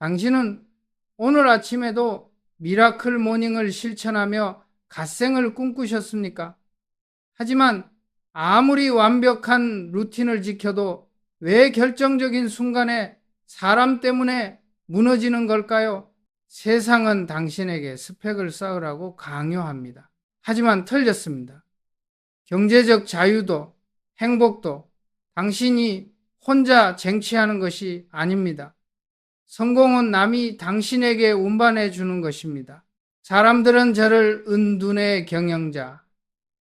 당신은 오늘 아침에도 미라클 모닝을 실천하며 갓생을 꿈꾸셨습니까? 하지만 아무리 완벽한 루틴을 지켜도 왜 결정적인 순간에 사람 때문에 무너지는 걸까요? 세상은 당신에게 스펙을 쌓으라고 강요합니다. 하지만 틀렸습니다. 경제적 자유도 행복도 당신이 혼자 쟁취하는 것이 아닙니다. 성공은 남이 당신에게 운반해 주는 것입니다. 사람들은 저를 은둔의 경영자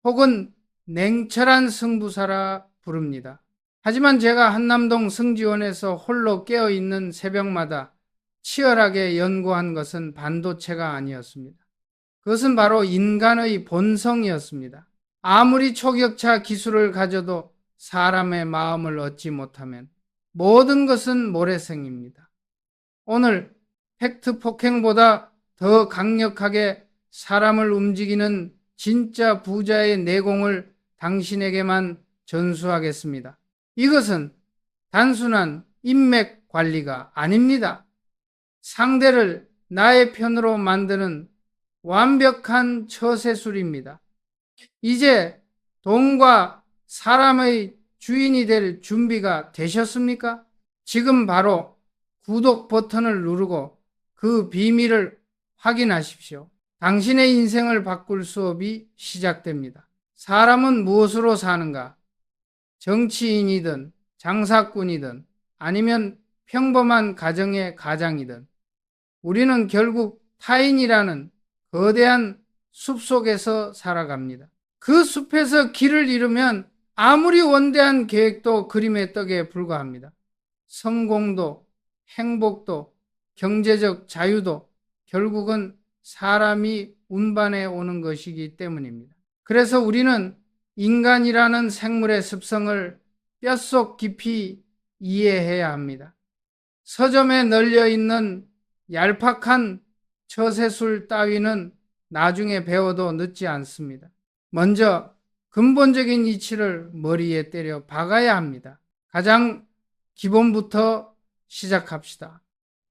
혹은 냉철한 승부사라 부릅니다. 하지만 제가 한남동 승지원에서 홀로 깨어있는 새벽마다 치열하게 연구한 것은 반도체가 아니었습니다. 그것은 바로 인간의 본성이었습니다. 아무리 초격차 기술을 가져도 사람의 마음을 얻지 못하면 모든 것은 모래성입니다. 오늘 팩트 폭행보다 더 강력하게 사람을 움직이는 진짜 부자의 내공을 당신에게만 전수하겠습니다. 이것은 단순한 인맥 관리가 아닙니다. 상대를 나의 편으로 만드는 완벽한 처세술입니다. 이제 돈과 사람의 주인이 될 준비가 되셨습니까? 지금 바로 구독 버튼을 누르고 그 비밀을 확인하십시오. 당신의 인생을 바꿀 수업이 시작됩니다. 사람은 무엇으로 사는가? 정치인이든 장사꾼이든 아니면 평범한 가정의 가장이든 우리는 결국 타인이라는 거대한 숲속에서 살아갑니다. 그 숲에서 길을 잃으면 아무리 원대한 계획도 그림의 떡에 불과합니다. 성공도 행복도 경제적 자유도 결국은 사람이 운반해 오는 것이기 때문입니다. 그래서 우리는 인간이라는 생물의 습성을 뼛속 깊이 이해해야 합니다. 서점에 널려있는 얄팍한 처세술 따위는 나중에 배워도 늦지 않습니다. 먼저 근본적인 이치를 머리에 때려 박아야 합니다. 가장 기본부터 시작합시다.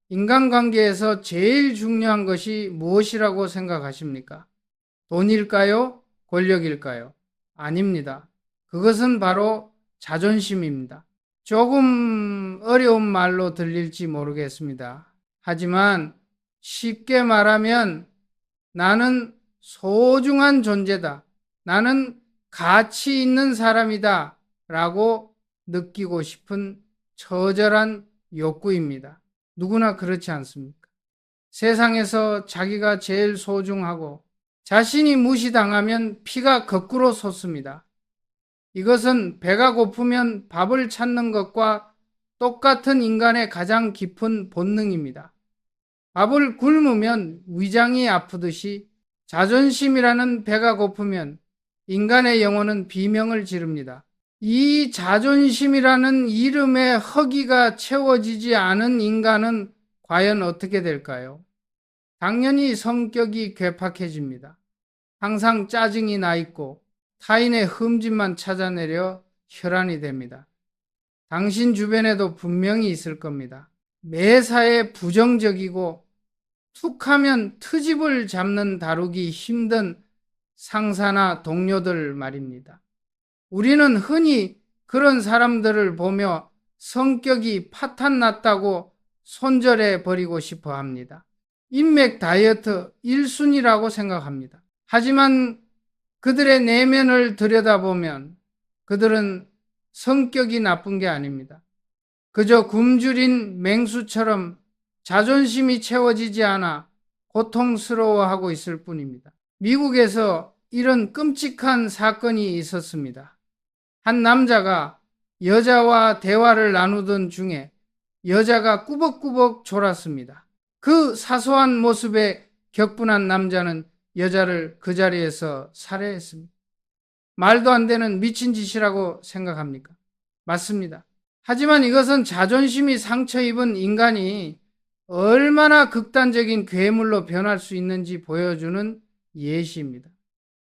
인간관계에서 제일 중요한 것이 무엇이라고 생각하십니까? 돈일까요? 권력일까요? 아닙니다. 그것은 바로 자존심입니다. 조금 어려운 말로 들릴지 모르겠습니다. 하지만 쉽게 말하면 나는 소중한 존재다. 나는 가치 있는 사람이다. 라고 느끼고 싶은 처절한 욕구입니다. 누구나 그렇지 않습니까? 세상에서 자기가 제일 소중하고 자신이 무시당하면 피가 거꾸로 솟습니다. 이것은 배가 고프면 밥을 찾는 것과 똑같은 인간의 가장 깊은 본능입니다. 밥을 굶으면 위장이 아프듯이 자존심이라는 배가 고프면 인간의 영혼은 비명을 지릅니다. 이 자존심이라는 이름의 허기가 채워지지 않은 인간은 과연 어떻게 될까요? 당연히 성격이 괴팍해집니다. 항상 짜증이 나 있고 타인의 흠집만 찾아내려 혈안이 됩니다. 당신 주변에도 분명히 있을 겁니다. 매사에 부정적이고 툭하면 트집을 잡는 다루기 힘든 상사나 동료들 말입니다. 우리는 흔히 그런 사람들을 보며 성격이 파탄났다고 손절해 버리고 싶어 합니다. 인맥 다이어트 1순위라고 생각합니다. 하지만 그들의 내면을 들여다보면 그들은 성격이 나쁜 게 아닙니다. 그저 굶주린 맹수처럼 자존심이 채워지지 않아 고통스러워하고 있을 뿐입니다. 미국에서 이런 끔찍한 사건이 있었습니다. 한 남자가 여자와 대화를 나누던 중에 여자가 꾸벅꾸벅 졸았습니다. 그 사소한 모습에 격분한 남자는 여자를 그 자리에서 살해했습니다. 말도 안 되는 미친 짓이라고 생각합니까? 맞습니다. 하지만 이것은 자존심이 상처 입은 인간이 얼마나 극단적인 괴물로 변할 수 있는지 보여주는 예시입니다.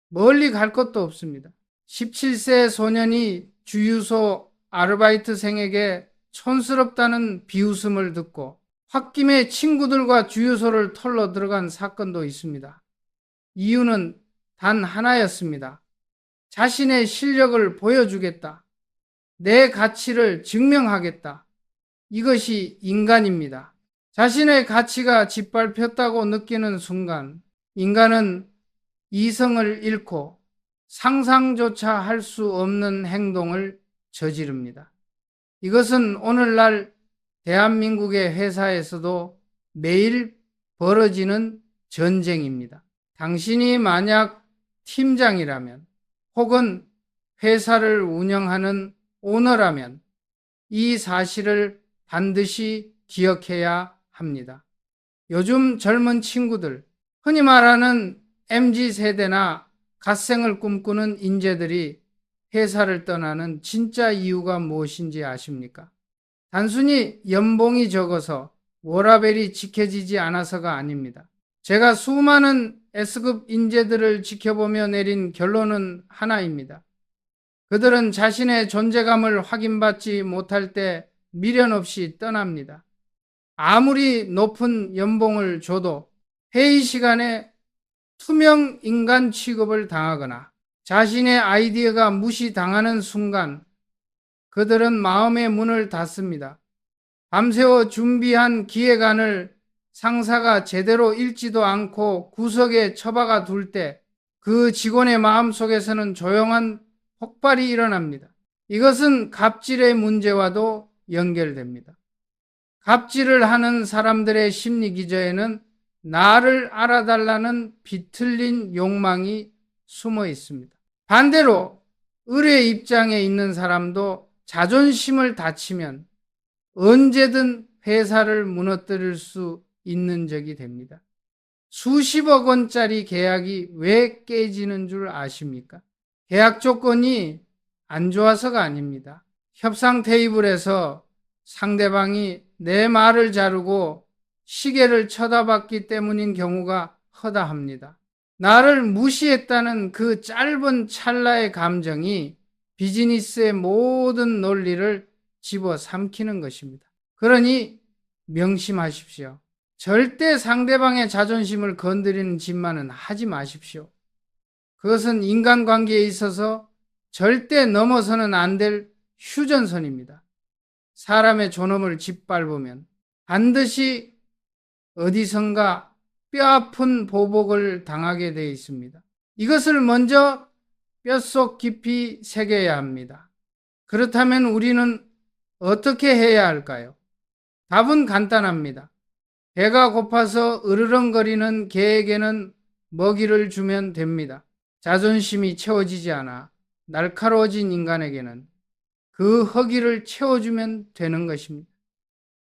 멀리 갈 것도 없습니다. 17세 소년이 주유소 아르바이트생에게 촌스럽다는 비웃음을 듣고 홧김에 친구들과 주유소를 털러 들어간 사건도 있습니다. 이유는 단 하나였습니다. 자신의 실력을 보여주겠다. 내 가치를 증명하겠다. 이것이 인간입니다. 자신의 가치가 짓밟혔다고 느끼는 순간 인간은 이성을 잃고 상상조차 할 수 없는 행동을 저지릅니다. 이것은 오늘날 대한민국의 회사에서도 매일 벌어지는 전쟁입니다. 당신이 만약 팀장이라면 혹은 회사를 운영하는 오너라면 이 사실을 반드시 기억해야 합니다. 요즘 젊은 친구들, 흔히 말하는 MZ세대나 갓생을 꿈꾸는 인재들이 회사를 떠나는 진짜 이유가 무엇인지 아십니까? 단순히 연봉이 적어서 워라밸이 지켜지지 않아서가 아닙니다. 제가 수많은 S급 인재들을 지켜보며 내린 결론은 하나입니다. 그들은 자신의 존재감을 확인받지 못할 때 미련 없이 떠납니다. 아무리 높은 연봉을 줘도 회의 시간에 투명 인간 취급을 당하거나 자신의 아이디어가 무시당하는 순간 그들은 마음의 문을 닫습니다. 밤새워 준비한 기획안을 상사가 제대로 읽지도 않고 구석에 처박아 둘 때 그 직원의 마음속에서는 조용한 폭발이 일어납니다. 이것은 갑질의 문제와도 연결됩니다. 갑질을 하는 사람들의 심리 기저에는 나를 알아달라는 비틀린 욕망이 숨어 있습니다. 반대로 을의 입장에 있는 사람도 자존심을 다치면 언제든 회사를 무너뜨릴 수 있는 적이 됩니다. 수십억 원짜리 계약이 왜 깨지는 줄 아십니까? 계약 조건이 안 좋아서가 아닙니다. 협상 테이블에서 상대방이 내 말을 자르고 시계를 쳐다봤기 때문인 경우가 허다합니다. 나를 무시했다는 그 짧은 찰나의 감정이 비즈니스의 모든 논리를 집어삼키는 것입니다. 그러니 명심하십시오. 절대 상대방의 자존심을 건드리는 짓만은 하지 마십시오. 그것은 인간관계에 있어서 절대 넘어서는 안 될 휴전선입니다. 사람의 존엄을 짓밟으면 반드시 어디선가 뼈아픈 보복을 당하게 되어 있습니다. 이것을 먼저 뼛속 깊이 새겨야 합니다. 그렇다면 우리는 어떻게 해야 할까요? 답은 간단합니다. 배가 고파서 으르렁거리는 개에게는 먹이를 주면 됩니다. 자존심이 채워지지 않아 날카로워진 인간에게는 그 허기를 채워주면 되는 것입니다.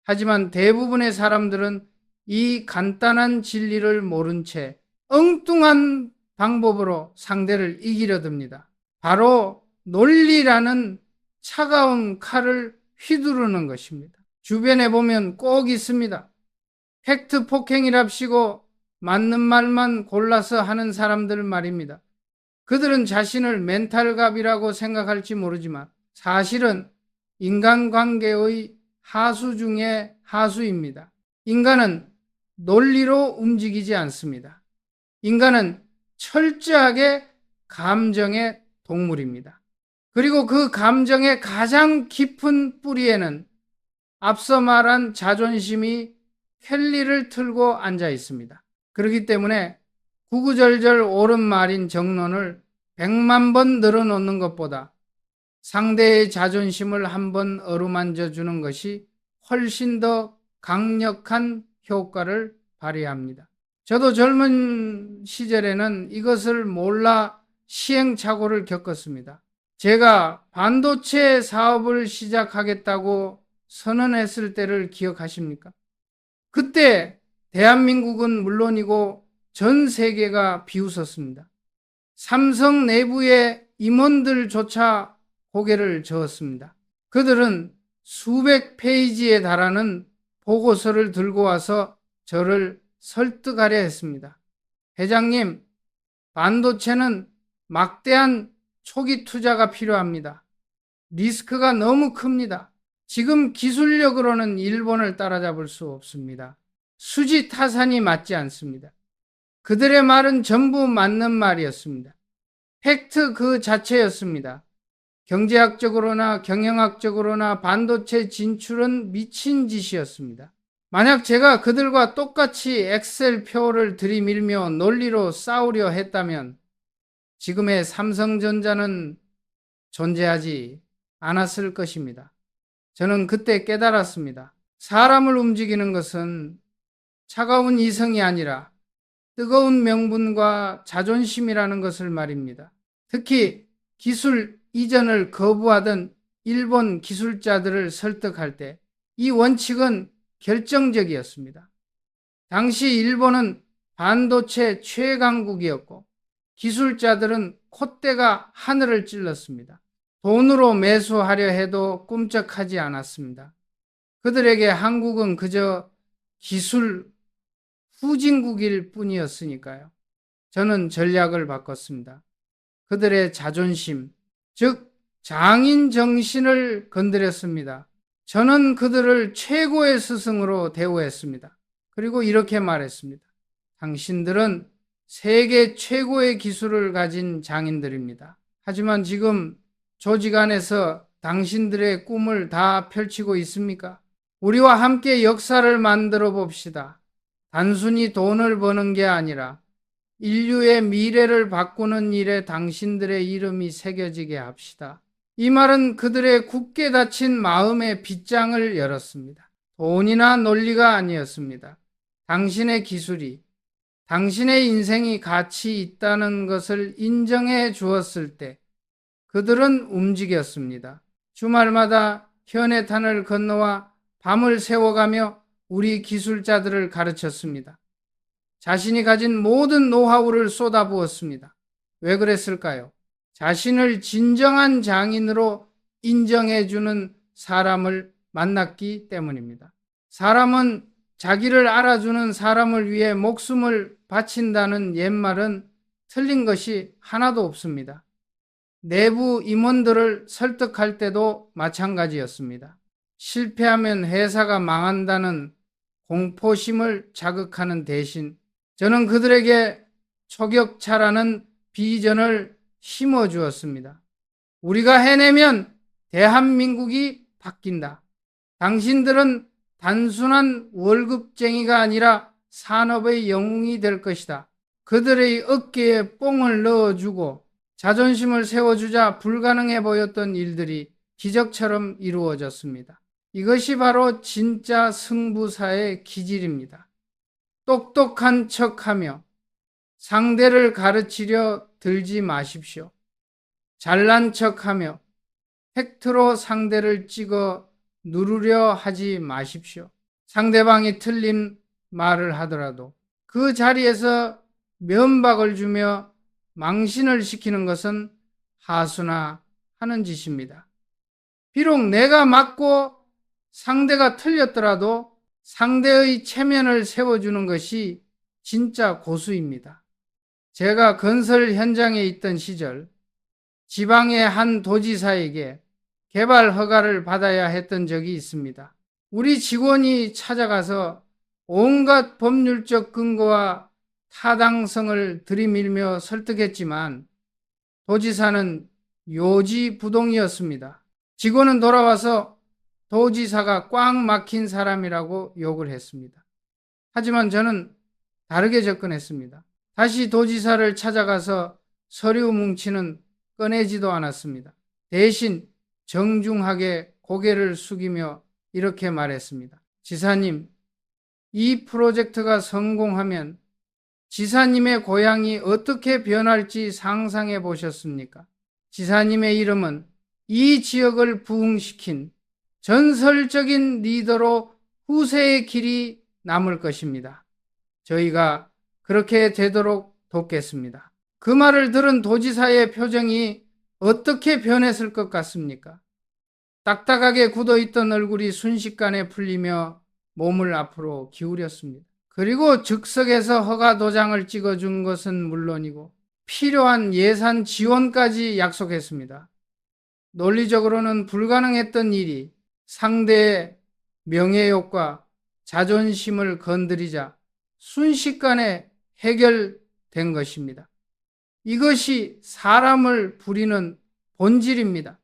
하지만 대부분의 사람들은 이 간단한 진리를 모른 채 엉뚱한 방법으로 상대를 이기려 듭니다. 바로 논리라는 차가운 칼을 휘두르는 것입니다. 주변에 보면 꼭 있습니다. 팩트 폭행이랍시고 맞는 말만 골라서 하는 사람들 말입니다. 그들은 자신을 멘탈갑이라고 생각할지 모르지만 사실은 인간관계의 하수 중에 하수입니다. 인간은 논리로 움직이지 않습니다. 인간은 철저하게 감정의 동물입니다. 그리고 그 감정의 가장 깊은 뿌리에는 앞서 말한 자존심이 켈리를 틀고 앉아 있습니다. 그렇기 때문에 구구절절 옳은 말인 정론을 100만 번 늘어놓는 것보다 상대의 자존심을 한번 어루만져 주는 것이 훨씬 더 강력한 효과를 발휘합니다. 저도 젊은 시절에는 이것을 몰라 시행착오를 겪었습니다. 제가 반도체 사업을 시작하겠다고 선언했을 때를 기억하십니까? 그때 대한민국은 물론이고 전 세계가 비웃었습니다. 삼성 내부의 임원들조차 고개를 저었습니다. 그들은 수백 페이지에 달하는 보고서를 들고 와서 저를 설득하려 했습니다. 회장님, 반도체는 막대한 초기 투자가 필요합니다. 리스크가 너무 큽니다. 지금 기술력으로는 일본을 따라잡을 수 없습니다. 수지 타산이 맞지 않습니다. 그들의 말은 전부 맞는 말이었습니다. 팩트 그 자체였습니다. 경제학적으로나 경영학적으로나 반도체 진출은 미친 짓이었습니다. 만약 제가 그들과 똑같이 엑셀 표를 들이밀며 논리로 싸우려 했다면 지금의 삼성전자는 존재하지 않았을 것입니다. 저는 그때 깨달았습니다. 사람을 움직이는 것은 차가운 이성이 아니라 뜨거운 명분과 자존심이라는 것을 말입니다. 특히 기술 이전을 거부하던 일본 기술자들을 설득할 때 이 원칙은 결정적이었습니다. 당시 일본은 반도체 최강국이었고 기술자들은 콧대가 하늘을 찔렀습니다. 돈으로 매수하려 해도 꿈쩍하지 않았습니다. 그들에게 한국은 그저 기술 후진국일 뿐이었으니까요. 저는 전략을 바꿨습니다. 그들의 자존심, 즉 장인 정신을 건드렸습니다. 저는 그들을 최고의 스승으로 대우했습니다. 그리고 이렇게 말했습니다. 당신들은 세계 최고의 기술을 가진 장인들입니다. 하지만 지금 조직 안에서 당신들의 꿈을 다 펼치고 있습니까? 우리와 함께 역사를 만들어 봅시다. 단순히 돈을 버는 게 아니라 인류의 미래를 바꾸는 일에 당신들의 이름이 새겨지게 합시다. 이 말은 그들의 굳게 닫힌 마음의 빗장을 열었습니다. 돈이나 논리가 아니었습니다. 당신의 기술이, 당신의 인생이 가치 있다는 것을 인정해 주었을 때 그들은 움직였습니다. 주말마다 현해탄을 건너와 밤을 새워가며 우리 기술자들을 가르쳤습니다. 자신이 가진 모든 노하우를 쏟아부었습니다. 왜 그랬을까요? 자신을 진정한 장인으로 인정해주는 사람을 만났기 때문입니다. 사람은 자기를 알아주는 사람을 위해 목숨을 바친다는 옛말은 틀린 것이 하나도 없습니다. 내부 임원들을 설득할 때도 마찬가지였습니다. 실패하면 회사가 망한다는 공포심을 자극하는 대신 저는 그들에게 초격차라는 비전을 심어주었습니다. 우리가 해내면 대한민국이 바뀐다. 당신들은 단순한 월급쟁이가 아니라 산업의 영웅이 될 것이다. 그들의 어깨에 뽕을 넣어주고 자존심을 세워주자 불가능해 보였던 일들이 기적처럼 이루어졌습니다. 이것이 바로 진짜 승부사의 기질입니다. 똑똑한 척하며 상대를 가르치려 들지 마십시오. 잘난 척하며 팩트로 상대를 찍어 누르려 하지 마십시오. 상대방이 틀린 말을 하더라도 그 자리에서 면박을 주며 망신을 시키는 것은 하수나 하는 짓입니다. 비록 내가 맞고 상대가 틀렸더라도 상대의 체면을 세워주는 것이 진짜 고수입니다. 제가 건설 현장에 있던 시절 지방의 한 도지사에게 개발 허가를 받아야 했던 적이 있습니다. 우리 직원이 찾아가서 온갖 법률적 근거와 타당성을 들이밀며 설득했지만 도지사는 요지부동이었습니다. 직원은 돌아와서 도지사가 꽉 막힌 사람이라고 욕을 했습니다. 하지만 저는 다르게 접근했습니다. 다시 도지사를 찾아가서 서류 뭉치는 꺼내지도 않았습니다. 대신 정중하게 고개를 숙이며 이렇게 말했습니다. 지사님, 이 프로젝트가 성공하면 지사님의 고향이 어떻게 변할지 상상해 보셨습니까? 지사님의 이름은 이 지역을 부흥시킨 전설적인 리더로 후세의 길이 남을 것입니다. 저희가 그렇게 되도록 돕겠습니다. 그 말을 들은 도지사의 표정이 어떻게 변했을 것 같습니까? 딱딱하게 굳어있던 얼굴이 순식간에 풀리며 몸을 앞으로 기울였습니다. 그리고 즉석에서 허가 도장을 찍어준 것은 물론이고 필요한 예산 지원까지 약속했습니다. 논리적으로는 불가능했던 일이 상대의 명예욕과 자존심을 건드리자 순식간에 해결된 것입니다. 이것이 사람을 부리는 본질입니다.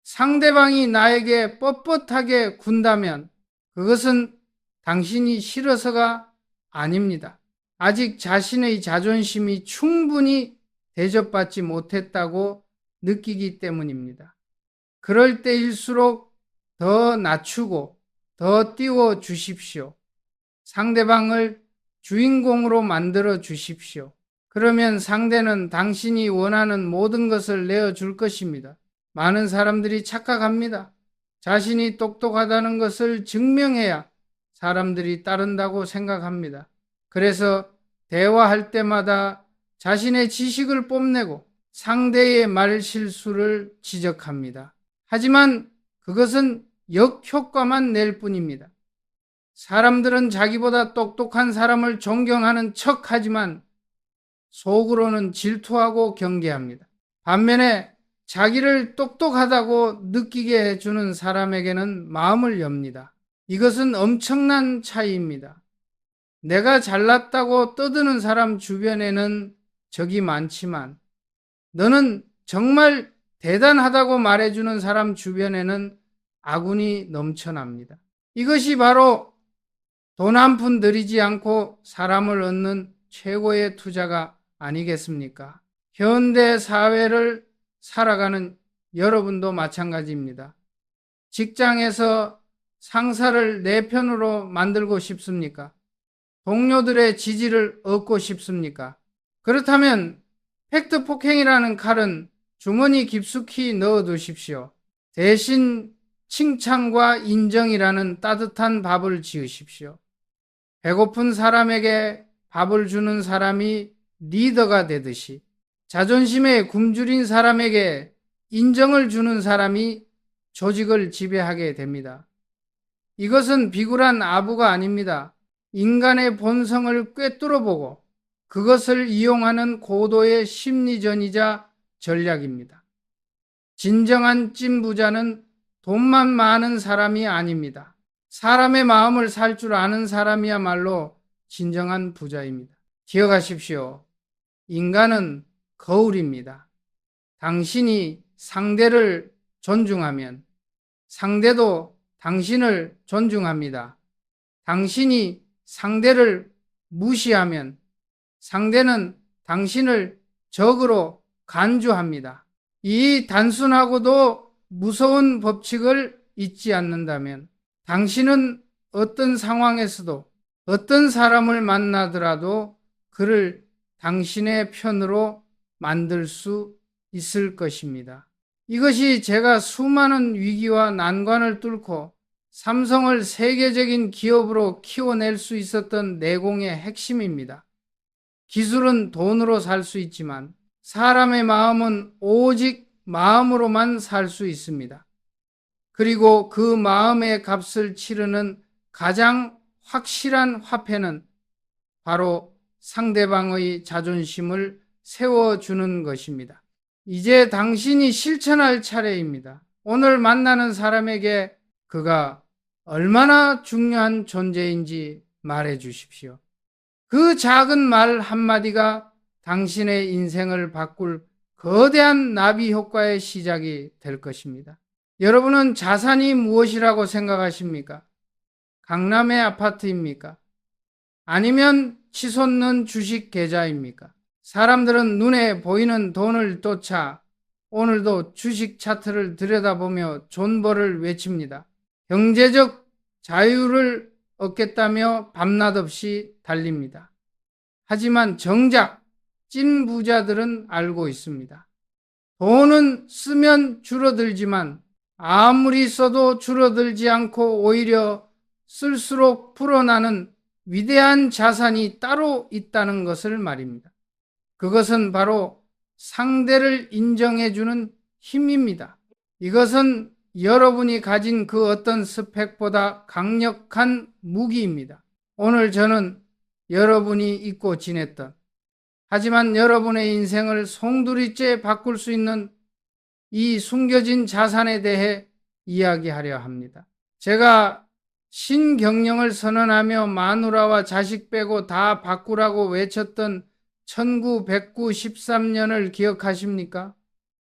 상대방이 나에게 뻣뻣하게 군다면 그것은 당신이 싫어서가 아닙니다. 아직 자신의 자존심이 충분히 대접받지 못했다고 느끼기 때문입니다. 그럴 때일수록 더 낮추고 더 띄워 주십시오. 상대방을 주인공으로 만들어 주십시오. 그러면 상대는 당신이 원하는 모든 것을 내어줄 것입니다. 많은 사람들이 착각합니다. 자신이 똑똑하다는 것을 증명해야 사람들이 따른다고 생각합니다. 그래서 대화할 때마다 자신의 지식을 뽐내고 상대의 말실수를 지적합니다. 하지만 그것은 역효과만 낼 뿐입니다. 사람들은 자기보다 똑똑한 사람을 존경하는 척하지만 속으로는 질투하고 경계합니다. 반면에 자기를 똑똑하다고 느끼게 해주는 사람에게는 마음을 엽니다. 이것은 엄청난 차이입니다. 내가 잘났다고 떠드는 사람 주변에는 적이 많지만 너는 정말 대단하다고 말해주는 사람 주변에는 아군이 넘쳐납니다. 이것이 바로 돈 한 푼 들이지 않고 사람을 얻는 최고의 투자가 아니겠습니까? 현대 사회를 살아가는 여러분도 마찬가지입니다. 직장에서 상사를 내 편으로 만들고 싶습니까? 동료들의 지지를 얻고 싶습니까? 그렇다면 팩트 폭행이라는 칼은 주머니 깊숙이 넣어두십시오. 대신 칭찬과 인정이라는 따뜻한 밥을 지으십시오. 배고픈 사람에게 밥을 주는 사람이 리더가 되듯이 자존심에 굶주린 사람에게 인정을 주는 사람이 조직을 지배하게 됩니다. 이것은 비굴한 아부가 아닙니다. 인간의 본성을 꿰뚫어보고 그것을 이용하는 고도의 심리전이자 전략입니다. 진정한 찐부자는 돈만 많은 사람이 아닙니다. 사람의 마음을 살 줄 아는 사람이야말로 진정한 부자입니다. 기억하십시오. 인간은 거울입니다. 당신이 상대를 존중하면 상대도 당신을 존중합니다. 당신이 상대를 무시하면 상대는 당신을 적으로 간주합니다. 이 단순하고도 무서운 법칙을 잊지 않는다면 당신은 어떤 상황에서도 어떤 사람을 만나더라도 그를 당신의 편으로 만들 수 있을 것입니다. 이것이 제가 수많은 위기와 난관을 뚫고 삼성을 세계적인 기업으로 키워낼 수 있었던 내공의 핵심입니다. 기술은 돈으로 살 수 있지만 사람의 마음은 오직 마음으로만 살 수 있습니다. 그리고 그 마음의 값을 치르는 가장 확실한 화폐는 바로 상대방의 자존심을 세워주는 것입니다. 이제 당신이 실천할 차례입니다. 오늘 만나는 사람에게 그가 얼마나 중요한 존재인지 말해 주십시오. 그 작은 말 한마디가 당신의 인생을 바꿀 거대한 나비 효과의 시작이 될 것입니다. 여러분은 자산이 무엇이라고 생각하십니까? 강남의 아파트입니까? 아니면 치솟는 주식 계좌입니까? 사람들은 눈에 보이는 돈을 쫓아 오늘도 주식 차트를 들여다보며 존버를 외칩니다. 경제적 자유를 얻겠다며 밤낮 없이 달립니다. 하지만 정작 찐 부자들은 알고 있습니다. 돈은 쓰면 줄어들지만 아무리 써도 줄어들지 않고 오히려 쓸수록 불어나는 위대한 자산이 따로 있다는 것을 말입니다. 그것은 바로 상대를 인정해주는 힘입니다. 이것은 여러분이 가진 그 어떤 스펙보다 강력한 무기입니다. 오늘 저는 여러분이 잊고 지냈던 하지만 여러분의 인생을 송두리째 바꿀 수 있는 이 숨겨진 자산에 대해 이야기하려 합니다. 제가 신경영을 선언하며 마누라와 자식 빼고 다 바꾸라고 외쳤던 1993년을 기억하십니까?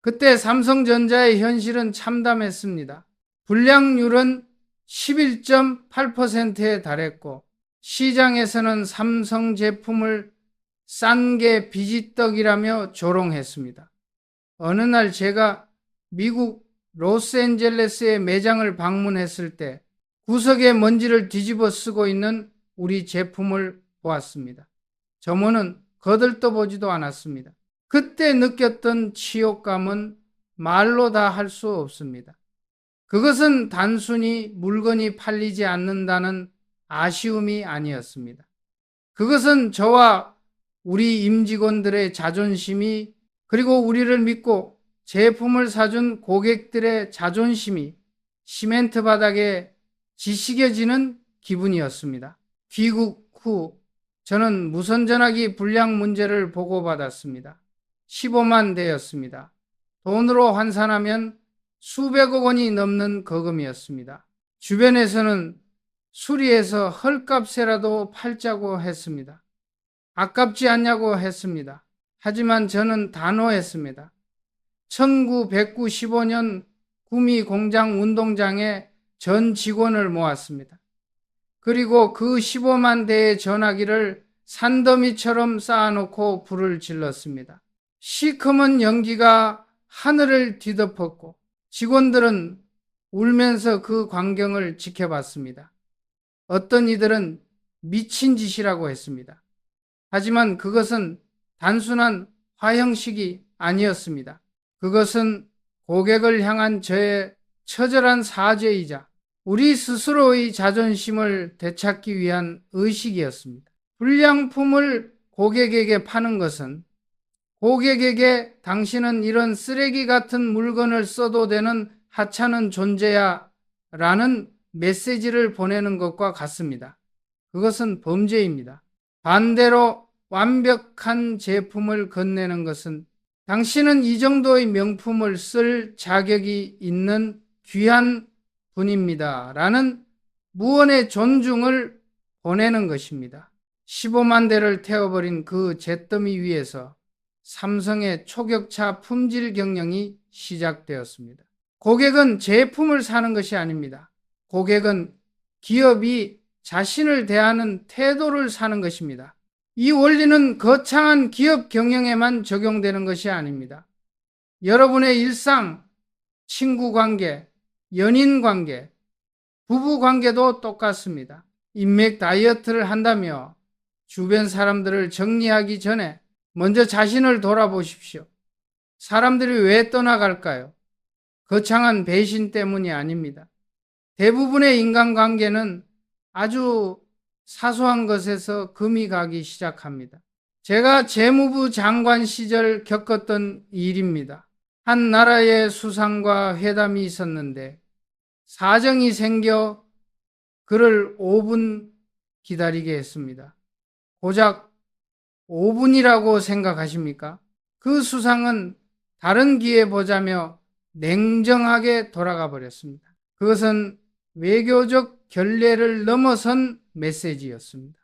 그때 삼성전자의 현실은 참담했습니다. 불량률은 11.8%에 달했고 시장에서는 삼성 제품을 싼 게 비지떡이라며 조롱했습니다. 어느 날 제가 미국 로스앤젤레스의 매장을 방문했을 때 구석에 먼지를 뒤집어 쓰고 있는 우리 제품을 보았습니다. 점원은 거들떠보지도 않았습니다. 그때 느꼈던 치욕감은 말로 다 할 수 없습니다. 그것은 단순히 물건이 팔리지 않는다는 아쉬움이 아니었습니다. 그것은 저와 우리 임직원들의 자존심이, 그리고 우리를 믿고 제품을 사준 고객들의 자존심이 시멘트 바닥에 지식여지는 기분이었습니다. 귀국 후 저는 무선전화기 불량 문제를 보고받았습니다. 15만 대였습니다. 돈으로 환산하면 수백억 원이 넘는 거금이었습니다. 주변에서는 수리해서 헐값에라도 팔자고 했습니다. 아깝지 않냐고 했습니다. 하지만 저는 단호했습니다. 1995년 구미 공장 운동장에 전 직원을 모았습니다. 그리고 그 15만 대의 전화기를 산더미처럼 쌓아놓고 불을 질렀습니다. 시커먼 연기가 하늘을 뒤덮었고 직원들은 울면서 그 광경을 지켜봤습니다. 어떤 이들은 미친 짓이라고 했습니다. 하지만 그것은 단순한 화형식이 아니었습니다. 그것은 고객을 향한 저의 처절한 사죄이자 우리 스스로의 자존심을 되찾기 위한 의식이었습니다. 불량품을 고객에게 파는 것은 고객에게 당신은 이런 쓰레기 같은 물건을 써도 되는 하찮은 존재야 라는 메시지를 보내는 것과 같습니다. 그것은 범죄입니다. 반대로 완벽한 제품을 건네는 것은 당신은 이 정도의 명품을 쓸 자격이 있는 귀한 분입니다 라는 무언의 존중을 보내는 것입니다. 15만 대를 태워버린 그 잿더미 위에서 삼성의 초격차 품질 경영이 시작되었습니다. 고객은 제품을 사는 것이 아닙니다. 고객은 기업이 자신을 대하는 태도를 사는 것입니다. 이 원리는 거창한 기업 경영에만 적용되는 것이 아닙니다. 여러분의 일상, 친구 관계, 연인 관계, 부부 관계도 똑같습니다. 인맥 다이어트를 한다며 주변 사람들을 정리하기 전에 먼저 자신을 돌아보십시오. 사람들이 왜 떠나갈까요? 거창한 배신 때문이 아닙니다. 대부분의 인간관계는 아주 사소한 것에서 금이 가기 시작합니다. 제가 재무부 장관 시절 겪었던 일입니다. 한 나라의 수상과 회담이 있었는데 사정이 생겨 그를 5분 기다리게 했습니다. 고작 5분이라고 생각하십니까? 그 수상은 다른 기회 보자며 냉정하게 돌아가 버렸습니다. 그것은 외교적 결례를 넘어선 메시지였습니다.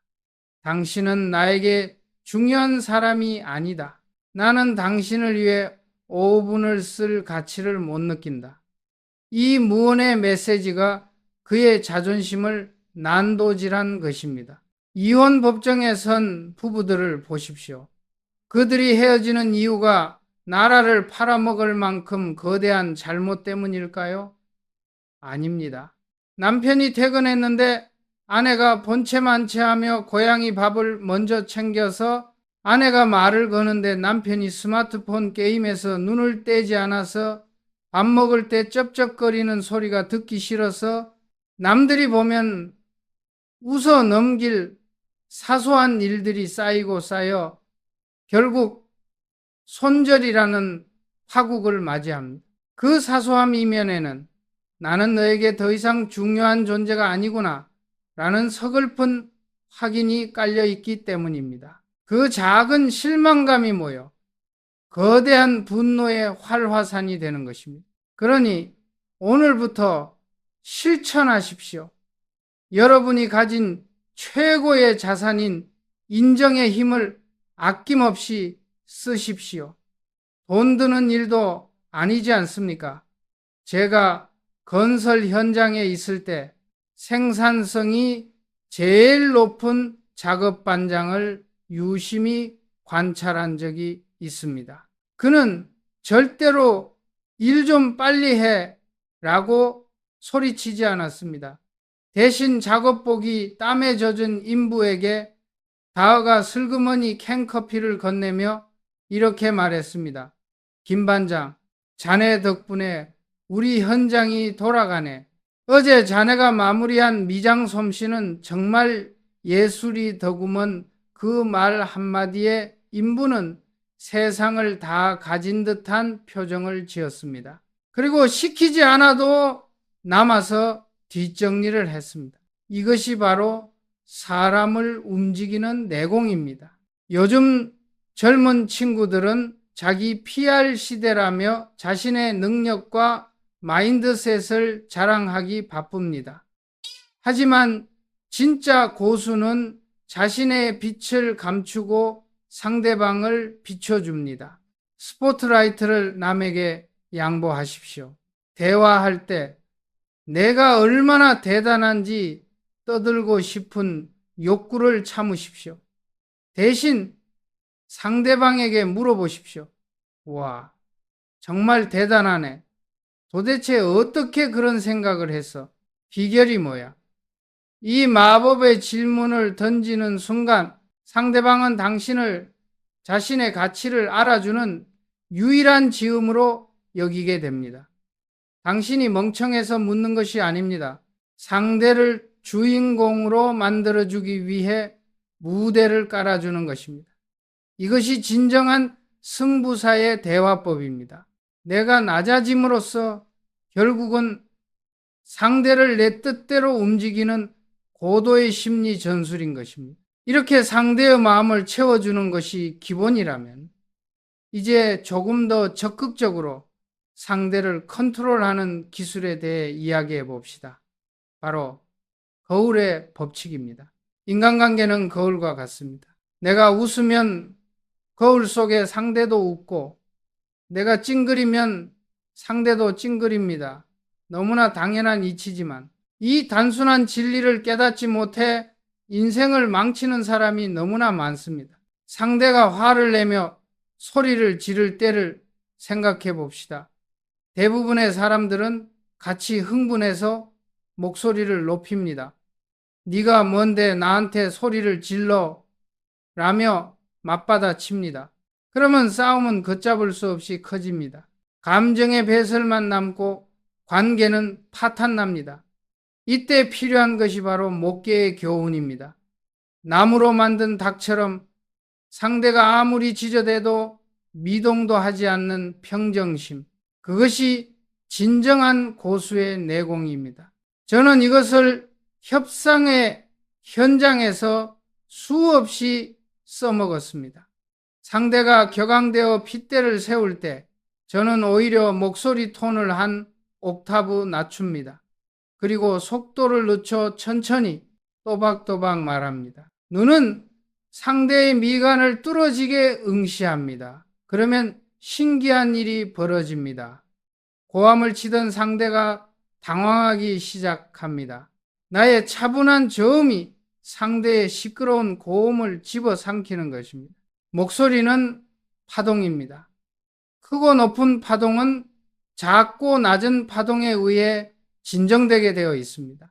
당신은 나에게 중요한 사람이 아니다. 나는 당신을 위해 5분을 쓸 가치를 못 느낀다. 이 무언의 메시지가 그의 자존심을 난도질한 것입니다. 이혼 법정에 선 부부들을 보십시오. 그들이 헤어지는 이유가 나라를 팔아먹을 만큼 거대한 잘못 때문일까요? 아닙니다. 남편이 퇴근했는데 아내가 본체만체하며 고양이 밥을 먼저 챙겨서 아내가 말을 거는데 남편이 스마트폰 게임에서 눈을 떼지 않아서 밥 먹을 때 쩝쩝거리는 소리가 듣기 싫어서 남들이 보면 웃어 넘길 사소한 일들이 쌓이고 쌓여 결국 손절이라는 파국을 맞이합니다. 그 사소함 이면에는 나는 너에게 더 이상 중요한 존재가 아니구나 라는 서글픈 확인이 깔려있기 때문입니다. 그 작은 실망감이 모여 거대한 분노의 활화산이 되는 것입니다. 그러니 오늘부터 실천하십시오. 여러분이 가진 최고의 자산인 인정의 힘을 아낌없이 쓰십시오. 돈 드는 일도 아니지 않습니까? 제가 건설 현장에 있을 때 생산성이 제일 높은 작업 반장을 유심히 관찰한 적이 있습니다. 그는 절대로 일 좀 빨리 해 라고 소리치지 않았습니다. 대신 작업복이 땀에 젖은 인부에게 다어가 슬그머니 캔커피를 건네며 이렇게 말했습니다. 김 반장, 자네 덕분에 우리 현장이 돌아가네. 어제 자네가 마무리한 미장 솜씨는 정말 예술이더구먼. 그 말 한마디에 인부는 세상을 다 가진 듯한 표정을 지었습니다. 그리고 시키지 않아도 남아서 뒷정리를 했습니다. 이것이 바로 사람을 움직이는 내공입니다. 요즘 젊은 친구들은 자기 PR 시대라며 자신의 능력과 마인드셋을 자랑하기 바쁩니다. 하지만 진짜 고수는 자신의 빛을 감추고 상대방을 비춰줍니다. 스포트라이트를 남에게 양보하십시오. 대화할 때 내가 얼마나 대단한지 떠들고 싶은 욕구를 참으십시오. 대신 상대방에게 물어보십시오. 와, 정말 대단하네. 도대체 어떻게 그런 생각을 했어? 비결이 뭐야? 이 마법의 질문을 던지는 순간 상대방은 당신을 자신의 가치를 알아주는 유일한 지음으로 여기게 됩니다. 당신이 멍청해서 묻는 것이 아닙니다. 상대를 주인공으로 만들어주기 위해 무대를 깔아주는 것입니다. 이것이 진정한 승부사의 대화법입니다. 내가 낮아짐으로써 결국은 상대를 내 뜻대로 움직이는 고도의 심리 전술인 것입니다. 이렇게 상대의 마음을 채워주는 것이 기본이라면 이제 조금 더 적극적으로 상대를 컨트롤하는 기술에 대해 이야기해 봅시다. 바로 거울의 법칙입니다. 인간관계는 거울과 같습니다. 내가 웃으면 거울 속에 상대도 웃고 내가 찡그리면 상대도 찡그립니다. 너무나 당연한 이치지만 이 단순한 진리를 깨닫지 못해 인생을 망치는 사람이 너무나 많습니다. 상대가 화를 내며 소리를 지를 때를 생각해 봅시다. 대부분의 사람들은 같이 흥분해서 목소리를 높입니다. 네가 뭔데 나한테 소리를 질러? 라며 맞받아칩니다. 그러면 싸움은 걷잡을 수 없이 커집니다. 감정의 배설만 남고 관계는 파탄납니다. 이때 필요한 것이 바로 목계의 교훈입니다. 나무로 만든 닭처럼 상대가 아무리 지저대도 미동도 하지 않는 평정심. 그것이 진정한 고수의 내공입니다. 저는 이것을 협상의 현장에서 수없이 써먹었습니다. 상대가 격앙되어 핏대를 세울 때 저는 오히려 목소리 톤을 한 옥타브 낮춥니다. 그리고 속도를 늦춰 천천히 또박또박 말합니다. 눈은 상대의 미간을 뚫어지게 응시합니다. 그러면 신기한 일이 벌어집니다. 고함을 치던 상대가 당황하기 시작합니다. 나의 차분한 저음이 상대의 시끄러운 고음을 집어삼키는 것입니다. 목소리는 파동입니다. 크고 높은 파동은 작고 낮은 파동에 의해 진정되게 되어 있습니다.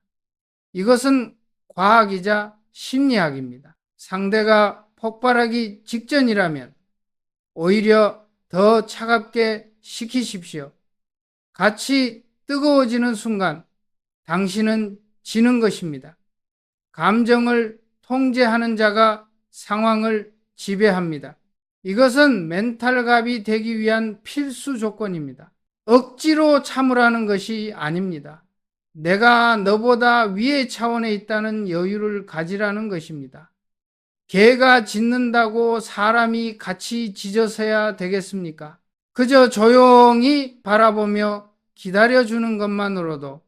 이것은 과학이자 심리학입니다. 상대가 폭발하기 직전이라면 오히려 더 차갑게 식히십시오. 같이 뜨거워지는 순간 당신은 지는 것입니다. 감정을 통제하는 자가 상황을 지배합니다. 이것은 멘탈갑이 되기 위한 필수 조건입니다. 억지로 참으라는 것이 아닙니다. 내가 너보다 위의 차원에 있다는 여유를 가지라는 것입니다. 개가 짖는다고 사람이 같이 짖어서야 되겠습니까? 그저 조용히 바라보며 기다려주는 것만으로도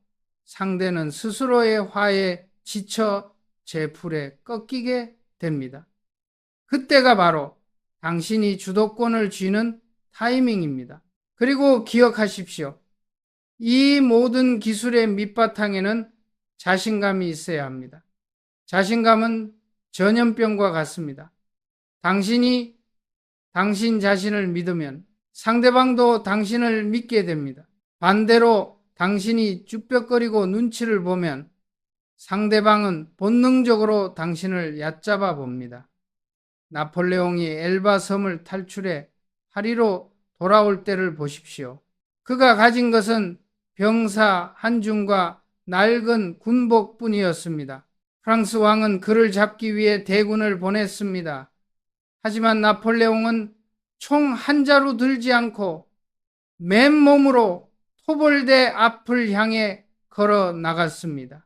상대는 스스로의 화에 지쳐 제풀에 꺾이게 됩니다. 그때가 바로 당신이 주도권을 쥐는 타이밍입니다. 그리고 기억하십시오. 이 모든 기술의 밑바탕에는 자신감이 있어야 합니다. 자신감은 전염병과 같습니다. 당신이 당신 자신을 믿으면 상대방도 당신을 믿게 됩니다. 반대로 당신이 쭈뼛거리고 눈치를 보면 상대방은 본능적으로 당신을 얕잡아 봅니다. 나폴레옹이 엘바 섬을 탈출해 파리로 돌아올 때를 보십시오. 그가 가진 것은 병사 한 줌과 낡은 군복뿐이었습니다. 프랑스 왕은 그를 잡기 위해 대군을 보냈습니다. 하지만 나폴레옹은 총 한 자루 들지 않고 맨몸으로 토벌대 앞을 향해 걸어 나갔습니다.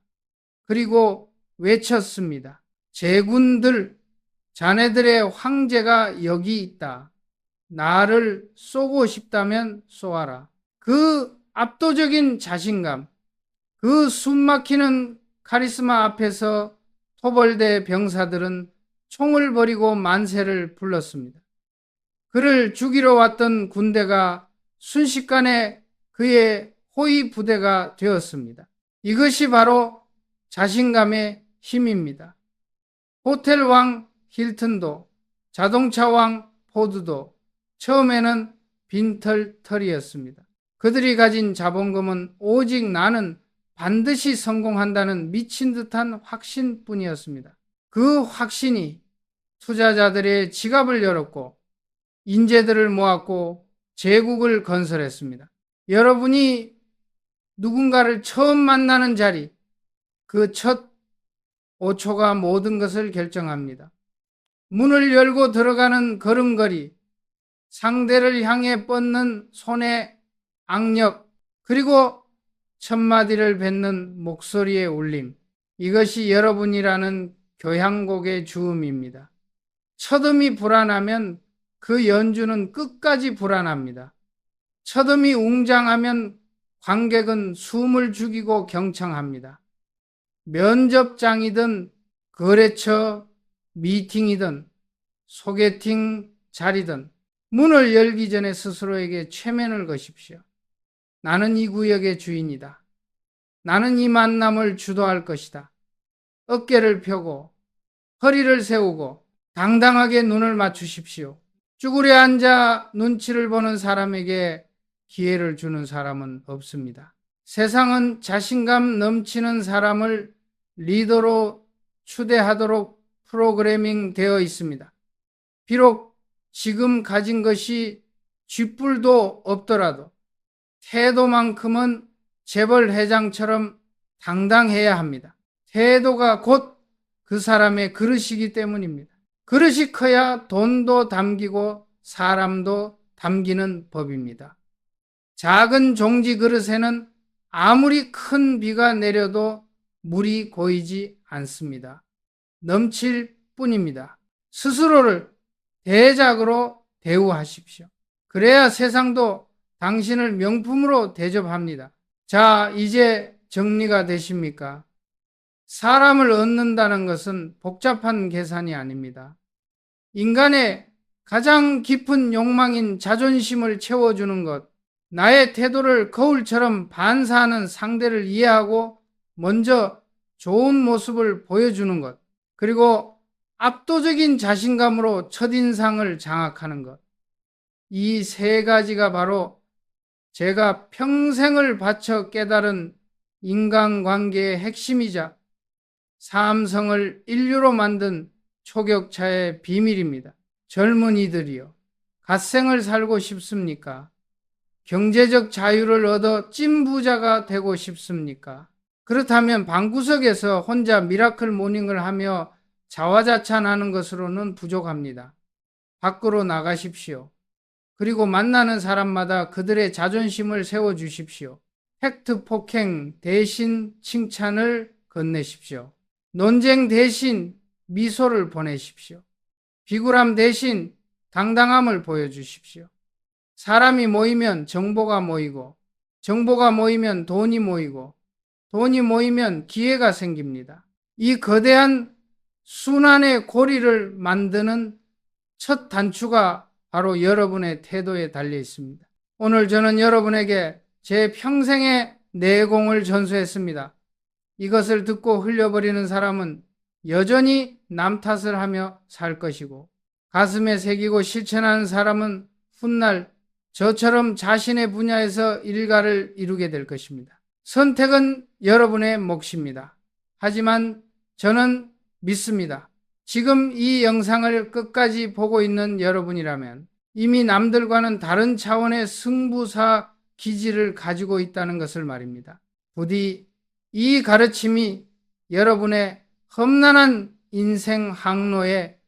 그리고 외쳤습니다. 제군들, 자네들의 황제가 여기 있다. 나를 쏘고 싶다면 쏘아라. 그 압도적인 자신감, 그 숨막히는 카리스마 앞에서 토벌대 병사들은 총을 버리고 만세를 불렀습니다. 그를 죽이러 왔던 군대가 순식간에 그의 호위 부대가 되었습니다. 이것이 바로 자신감의 힘입니다. 호텔왕 힐튼도, 자동차왕 포드도 처음에는 빈털터리였습니다. 그들이 가진 자본금은 오직 나는 반드시 성공한다는 미친 듯한 확신뿐이었습니다. 그 확신이 투자자들의 지갑을 열었고 인재들을 모았고 제국을 건설했습니다. 여러분이 누군가를 처음 만나는 자리, 그 첫 5초가 모든 것을 결정합니다. 문을 열고 들어가는 걸음걸이, 상대를 향해 뻗는 손의 악력, 그리고 첫마디를 뱉는 목소리의 울림, 이것이 여러분이라는 교향곡의 주음입니다. 첫음이 불안하면 그 연주는 끝까지 불안합니다. 첫음이 웅장하면 관객은 숨을 죽이고 경청합니다. 면접장이든 거래처 미팅이든 소개팅 자리든 문을 열기 전에 스스로에게 최면을 거십시오. 나는 이 구역의 주인이다. 나는 이 만남을 주도할 것이다. 어깨를 펴고 허리를 세우고 당당하게 눈을 맞추십시오. 쭈그려 앉아 눈치를 보는 사람에게 기회를 주는 사람은 없습니다. 세상은 자신감 넘치는 사람을 리더로 추대하도록 프로그래밍 되어 있습니다. 비록 지금 가진 것이 쥐뿔도 없더라도 태도만큼은 재벌 회장처럼 당당해야 합니다. 태도가 곧 그 사람의 그릇이기 때문입니다. 그릇이 커야 돈도 담기고 사람도 담기는 법입니다. 작은 종지 그릇에는 아무리 큰 비가 내려도 물이 고이지 않습니다. 넘칠 뿐입니다. 스스로를 대작으로 대우하십시오. 그래야 세상도 당신을 명품으로 대접합니다. 자, 이제 정리가 되십니까? 사람을 얻는다는 것은 복잡한 계산이 아닙니다. 인간의 가장 깊은 욕망인 자존심을 채워주는 것, 나의 태도를 거울처럼 반사하는 상대를 이해하고 먼저 좋은 모습을 보여주는 것, 그리고 압도적인 자신감으로 첫인상을 장악하는 것. 이 세 가지가 바로 제가 평생을 바쳐 깨달은 인간관계의 핵심이자 삼성을 인류로 만든 초격차의 비밀입니다. 젊은이들이요, 갓생을 살고 싶습니까? 경제적 자유를 얻어 찐부자가 되고 싶습니까? 그렇다면 방구석에서 혼자 미라클 모닝을 하며 자화자찬하는 것으로는 부족합니다. 밖으로 나가십시오. 그리고 만나는 사람마다 그들의 자존심을 세워주십시오. 팩트 폭행 대신 칭찬을 건네십시오. 논쟁 대신 미소를 보내십시오. 비굴함 대신 당당함을 보여주십시오. 사람이 모이면 정보가 모이고, 정보가 모이면 돈이 모이고, 돈이 모이면 기회가 생깁니다. 이 거대한 순환의 고리를 만드는 첫 단추가 바로 여러분의 태도에 달려 있습니다. 오늘 저는 여러분에게 제 평생의 내공을 전수했습니다. 이것을 듣고 흘려버리는 사람은 여전히 남 탓을 하며 살 것이고, 가슴에 새기고 실천하는 사람은 훗날 저처럼 자신의 분야에서 일가를 이루게 될 것입니다. 선택은 여러분의 몫입니다. 하지만 저는 믿습니다. 지금 이 영상을 끝까지 보고 있는 여러분이라면 이미 남들과는 다른 차원의 승부사 기질을 가지고 있다는 것을 말입니다. 부디 이 가르침이 여러분의 험난한 인생 항로에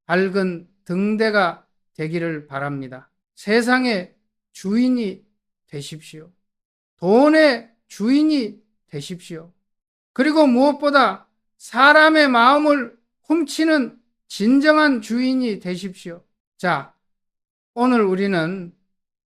밝은 등대가 되기를 바랍니다. 세상의 주인이 되십시오. 돈의 주인이 되십시오. 그리고 무엇보다 사람의 마음을 훔치는 진정한 주인이 되십시오. 자, 오늘 우리는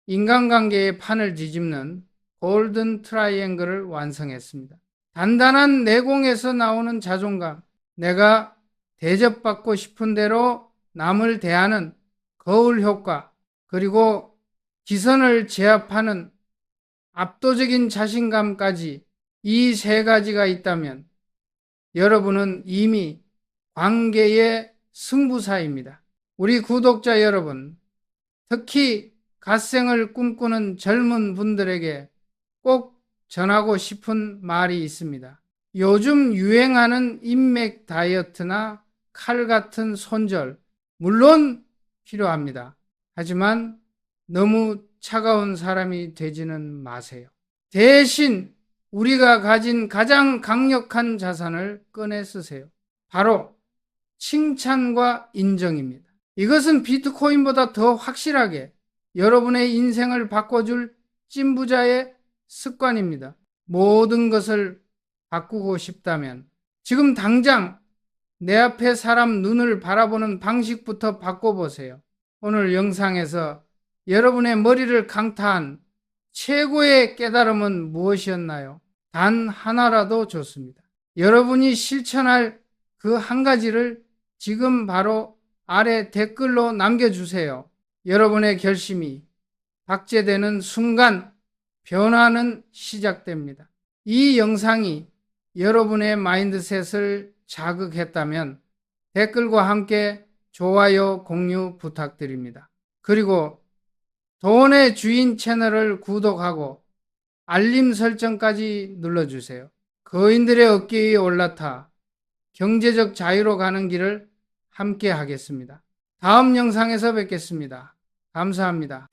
인간관계의 판을 뒤집는 골든 트라이앵글을 완성했습니다. 단단한 내공에서 나오는 자존감, 내가 대접받고 싶은 대로 남을 대하는 거울 효과, 그리고 기선을 제압하는 압도적인 자신감까지 이 세 가지가 있다면 여러분은 이미 관계의 승부사입니다. 우리 구독자 여러분, 특히 갓생을 꿈꾸는 젊은 분들에게 꼭 전하고 싶은 말이 있습니다. 요즘 유행하는 인맥 다이어트나 칼 같은 손절, 물론 필요합니다. 하지만 너무 차가운 사람이 되지는 마세요. 대신 우리가 가진 가장 강력한 자산을 꺼내 쓰세요. 바로 칭찬과 인정입니다. 이것은 비트코인보다 더 확실하게 여러분의 인생을 바꿔줄 찐부자의 습관입니다. 모든 것을 바꾸고 싶다면 지금 당장 내 앞에 사람 눈을 바라보는 방식부터 바꿔보세요. 오늘 영상에서 여러분의 머리를 강타한 최고의 깨달음은 무엇이었나요? 단 하나라도 좋습니다. 여러분이 실천할 그 한 가지를 지금 바로 아래 댓글로 남겨주세요. 여러분의 결심이 박제되는 순간 변화는 시작됩니다. 이 영상이 여러분의 마인드셋을 자극했다면 댓글과 함께 좋아요, 공유 부탁드립니다. 그리고 돈의 주인 채널을 구독하고 알림 설정까지 눌러주세요. 거인들의 어깨 위에 올라타 경제적 자유로 가는 길을 함께 하겠습니다. 다음 영상에서 뵙겠습니다. 감사합니다.